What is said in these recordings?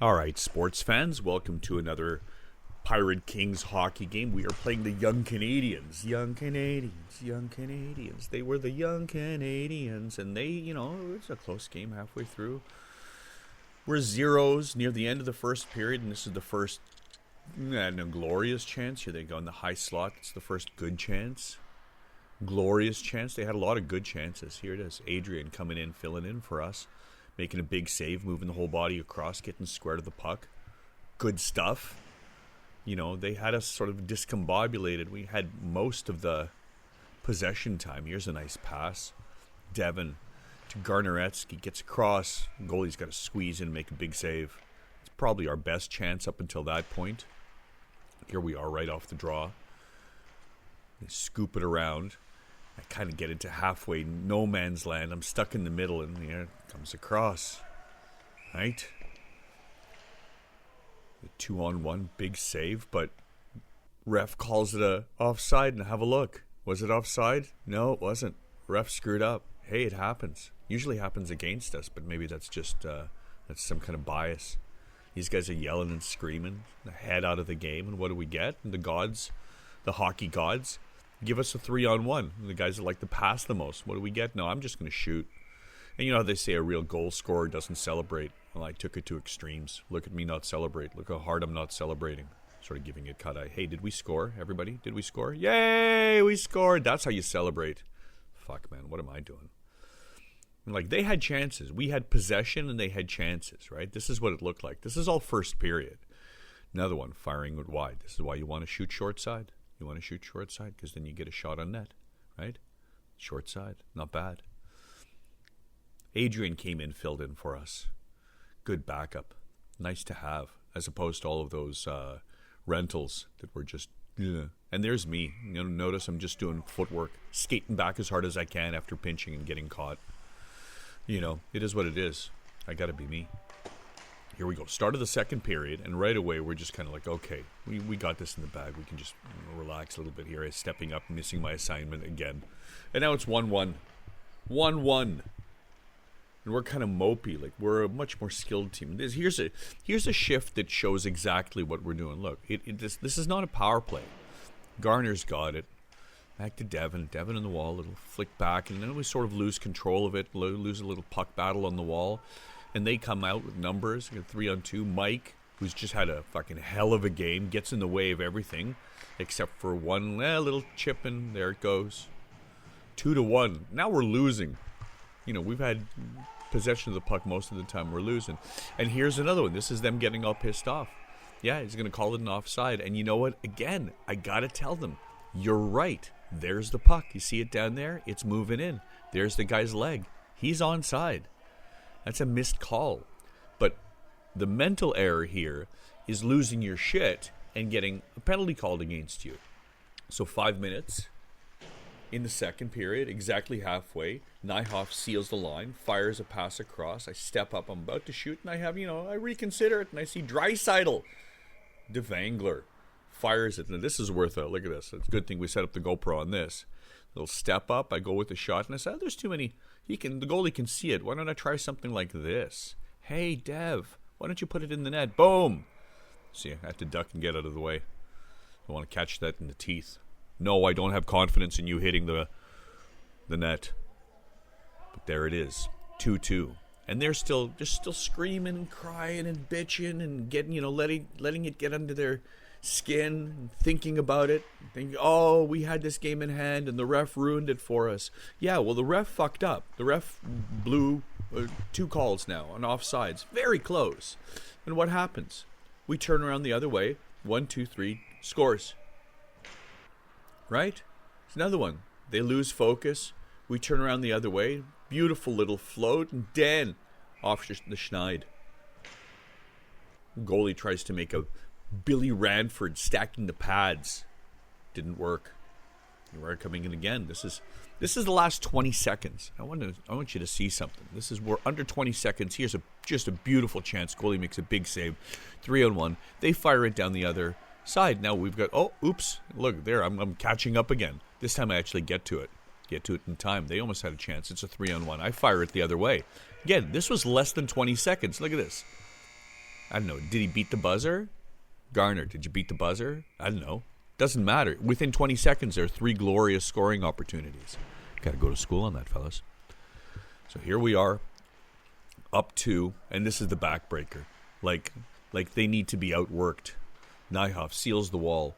All right, sports fans, welcome to another Pirate Kings hockey game. We are playing the Young Canadians. Young Canadians, Young Canadians. They were the Young Canadians, and it's a close game halfway through. We're zeros near the end of the first period, and this is the first glorious chance. Here they go in the high slot. It's the first good chance. Glorious chance. They had a lot of good chances. Here it is. Adrian coming in, filling in for us. Making a big save, moving the whole body across, getting square to the puck. Good stuff. They had us sort of discombobulated. We had most of the possession time. Here's a nice pass. Devin to Garneretsky. Gets across. Goalie's got to squeeze in and make a big save. It's probably our best chance up until that point. Here we are right off the draw. They scoop it around. I kind of get into halfway no man's land. I'm stuck in the middle, and here it comes across. Right? The 2-on-1 big save, but ref calls it a offside, and have a look. Was it offside? No, it wasn't. Ref screwed up. Hey, it happens. Usually happens against us, but maybe that's just that's some kind of bias. These guys are yelling and screaming the head out of the game, and what do we get? And the gods, the hockey gods, give us a 3-on-1. The guys that like to pass the most. What do we get? No, I'm just going to shoot. And you know how they say a real goal scorer doesn't celebrate? Well, I took it to extremes. Look at me not celebrate. Look how hard I'm not celebrating. Sort of giving it cut eye. Hey, did we score, everybody? Did we score? Yay, we scored. That's how you celebrate. Fuck, man, what am I doing? Like, they had chances. We had possession and they had chances, right? This is what it looked like. This is all first period. Another one, firing it wide. This is why you want to shoot short side. You want to shoot short side because then you get a shot on net, right? Short side, not bad. Adrian came in, filled in for us. Good backup. Nice to have, as opposed to all of those rentals that were just... Ugh. And there's me. Notice I'm just doing footwork, skating back as hard as I can after pinching and getting caught. It is what it is. I got to be me. Here we go. Start of the second period, and right away we're just kind of like, okay, we got this in the bag. We can just relax a little bit here. I'm stepping up, missing my assignment again. And now it's 1-1. 1-1. And we're kind of mopey. Like, we're a much more skilled team. Here's a shift that shows exactly what we're doing. Look, this is not a power play. Garner's got it. Back to Devin. Devin on the wall. A little flick back. And then we sort of lose control of it. Lose a little puck battle on the wall. And they come out with numbers. 3-on-2. Mike, who's just had a fucking hell of a game, gets in the way of everything. Except for one little chip, and there it goes. 2-1. Now we're losing. We've had possession of the puck most of the time. We're losing. And here's another one. This is them getting all pissed off. Yeah, he's going to call it an offside. And you know what? Again, I got to tell them, you're right. There's the puck. You see it down there? It's moving in. There's the guy's leg. He's onside. That's a missed call. But the mental error here is losing your shit and getting a penalty called against you. So 5 minutes in the second period, exactly halfway, Nyhoff seals the line, fires a pass across. I step up. I'm about to shoot, and I have, I reconsider it, and I see Draisaitl. DeVangler fires it. Now, this is worth a look at this. It's a good thing we set up the GoPro on this. Little step up. I go with the shot, and I said, there's too many. The goalie can see it. Why don't I try something like this? Hey, Dev, why don't you put it in the net? Boom. See, I have to duck and get out of the way. I want to catch that in the teeth. No, I don't have confidence in you hitting the net. But there it is. 2-2. And they're still screaming and crying and bitching and getting, letting it get under their skin, and thinking about it, thinking, oh, we had this game in hand and the ref ruined it for us. Yeah, well, the ref fucked up. The ref blew 2 calls now on offsides. Very close. And what happens? We turn around the other way. 1, 2, 3, scores. Right? It's another one. They lose focus. We turn around the other way. Beautiful little float, and Dan off the schneid. Goalie tries to make a Billy Ranford stacking the pads. Didn't work. We're coming in again. This is the last 20 seconds. I want you to see something. We're under 20 seconds. Here's just a beautiful chance. Goalie makes a big save. 3-on-1. They fire it down the other side. Now we've got, oops. Look there. I'm catching up again. This time I actually get to it in time. They almost had a chance. It's a 3-on-1. I fire it the other way. Again, this was less than 20 seconds. Look at this. I don't know. Did he beat the buzzer? Garner, did you beat the buzzer? I don't know. Doesn't matter. Within 20 seconds, there are 3 glorious scoring opportunities. Got to go to school on that, fellas. So here we are, up 2, and this is the backbreaker. Like they need to be outworked. Nijhoff seals the wall.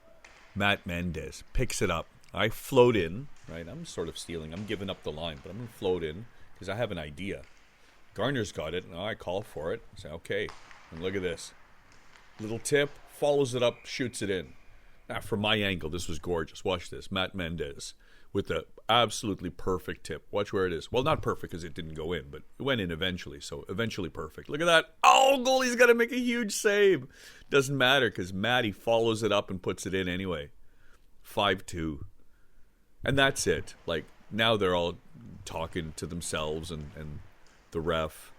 Matt Mendez picks it up. I float in, right? I'm sort of stealing. I'm giving up the line, but I'm going to float in because I have an idea. Garner's got it, and I call for it. I say, okay, and look at this. Little tip, follows it up, shoots it in. Now, from my angle, this was gorgeous. Watch this. Matt Mendez with the absolutely perfect tip. Watch where it is. Well, not perfect because it didn't go in, but it went in eventually, so eventually perfect. Look at that. Oh, goalie's got to make a huge save. Doesn't matter because Matty follows it up and puts it in anyway. 5-2. And that's it. Like, now they're all talking to themselves and the ref.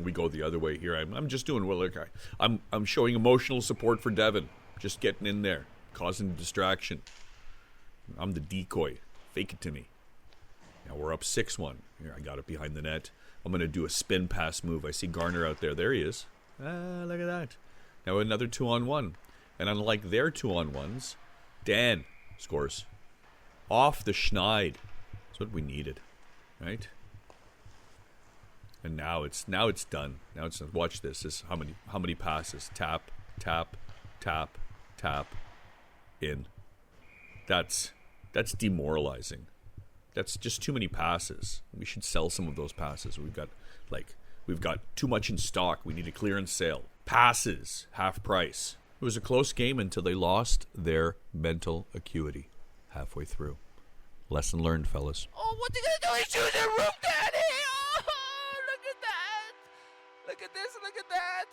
We go the other way here. I'm just doing well. Look, I'm showing emotional support for Devin. Just getting in there, causing a distraction. I'm the decoy. Fake it to me. Now we're up 6-1. Here, I got it behind the net. I'm going to do a spin pass move. I see Garner out there. There he is. Look at that. Now another 2-on-1. And unlike their 2-on-1s, Dan scores. Off the schneid. That's what we needed. Right? And now it's done. Now it's done. Watch this. This is how many passes? Tap, tap, tap, tap, in. That's demoralizing. That's just too many passes. We should sell some of those passes. We've got too much in stock. We need a clearance sale. Passes, half price. It was a close game until they lost their mental acuity halfway through. Lesson learned, fellas. Oh, what you gonna do? He's shooting the roof, Daddy! Oh, look at that! Look at this, look at that!